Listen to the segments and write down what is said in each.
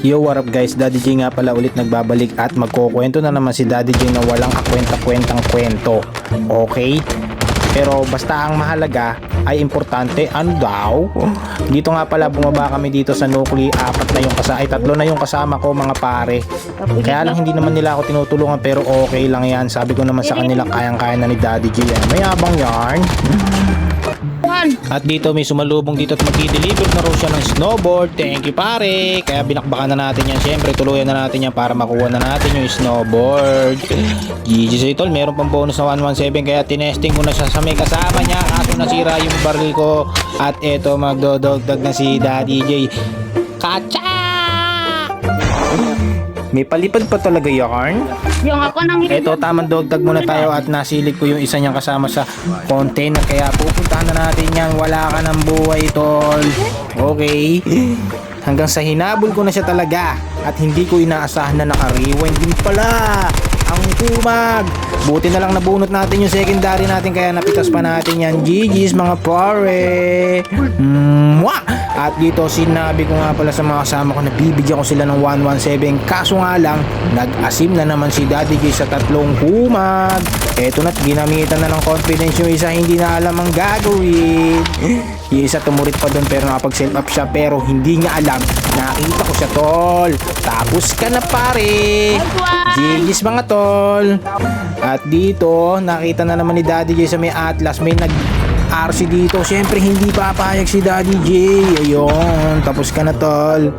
Yo, what up guys, Daddy J nga pala ulit nagbabalik at magkukwento na naman si Daddy J na walang kakwenta-kwentang kwento. Okay? Pero basta ang mahalaga ay importante, ano daw? Dito nga pala bumaba kami dito sa Nuclei, tatlo na yung kasama ko mga pare. Kaya lang hindi naman nila ako tinutulungan pero okay lang yan. Sabi ko naman sa kanila kayang-kaya na ni Daddy J yan. Mayabang yarn. At dito may sumalubong dito at magdi-deliver na raw siya ng snowboard. Thank you pare. Kaya binakbakan na natin yan. Siyempre tuluyan na natin yan para makuha na natin yung snowboard. GG sa itol. Meron pang bonus na 117. Kaya tinesting ko na siya sa may kasama niya. Kaso nasira yung baril ko. At eto magdodogdag na si Daddy J. Kacha! May palipad pa talaga yarn. Yung ako nang Eto, tamang dogtag muna tayo at nasilip ko yung isa niyang kasama sa container. Kaya pupuntahan na natin yan. Wala ka ng buhay, tol. Okay. Hanggang sa hinabol ko na siya talaga. At hindi ko inaasahan na naka-rewind din pala ang kumag. Buti na lang nabunot natin yung secondary natin. Kaya napitas pa natin yan. GG's mga pare. At dito sinabi ko nga pala sa mga kasama ko na bibigyan ko sila ng 117. Kaso nga lang, nag-asim na naman si Daddy J sa tatlong kumag. Eto na't ginamitan na ng confidence yung isa, hindi na alam ang gagawin. Yung isa tumurit pa doon pero nakapag-self up siya pero hindi niya alam. Nakita ko siya, tol. Tapos ka na pare. GG's mga tol. At dito, nakita na naman ni Daddy J sa may Atlas. May RC dito. Siyempre hindi papayag si Daddy J. Ayun, tapos ka na tol.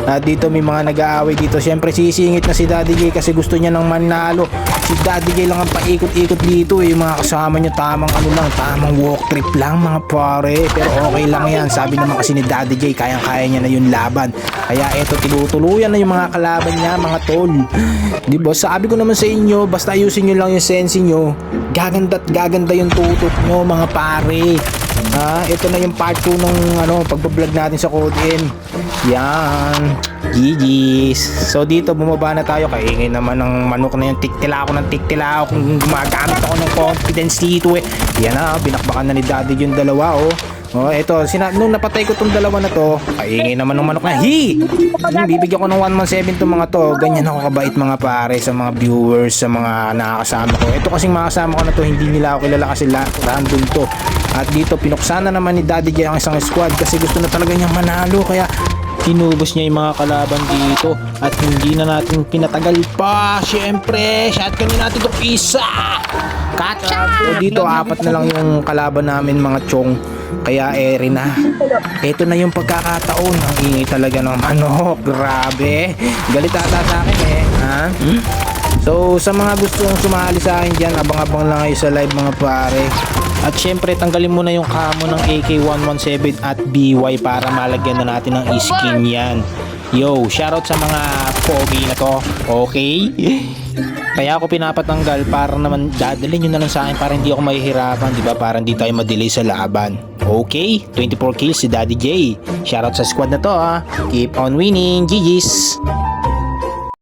At dito may mga nag-aaway dito. Siyempre sisingit na si Daddy J kasi gusto niya ng manalo. Si Daddy J lang ang paikot-ikot dito. Yung mga kasama niya tamang tamang walk trip lang mga pare. Pero okay lang yan. Sabi naman kasi ni Daddy J kayang-kaya niya na yung laban. Kaya eto tinutuluyan na yung mga kalaban niya mga tol. Diba sabi ko naman sa inyo, basta ayusin nyo lang yung sense nyo. Gaganda't gaganda yung tutok nyo mga pare. Ito na yung part 2 ng pagbablog natin sa Code M. Yan. GG's. So dito bumaba na tayo. Kaingay naman ng manok na yung tiktila ako ng tiktila ako. Kung gumagamit ako ng confidence dito eh. Yan na, binakbakan na ni Daddy yung dalawa oh. Ito, nung napatay ko tong dalawa na to, kaingay naman ng manok na, bibigyan ko ng 117 tong mga to. Ganyan ako kabait mga pare sa mga viewers, sa mga nakakasama ko. Ito kasing mga kasama ko na to, hindi nila ako kilala kasi random to. At dito, pinuksan na naman ni Daddy J ang isang squad kasi gusto na talaga niyang manalo. Kaya, tinubos niya yung mga kalaban dito. At hindi na natin pinatagal pa. Siyempre, shotgun natin itong isa. Kacha! Dito, 4 na lang yung kalaban namin mga chong. Kaya eri na. Ito na yung pagkakataon. Ang ingay talaga ng manok. Grabe. Galit ata sa akin eh. So sa mga gustong sumali sa akin dyan, abang-abang lang kayo sa live mga pare. At syempre tanggalin mo na yung camo ng AK-117 at BY para malagyan na natin ng skin yan. Yo, shoutout sa mga pogi na to. Okay? Kaya ako pinapatanggal para naman dadalhin nyo na lang sa akin para hindi ako mahihirapan, di ba? Para hindi tayo madelay sa laban. Okay? 24 kills si Daddy J. Shoutout sa squad na to ha. Keep on winning. GG's.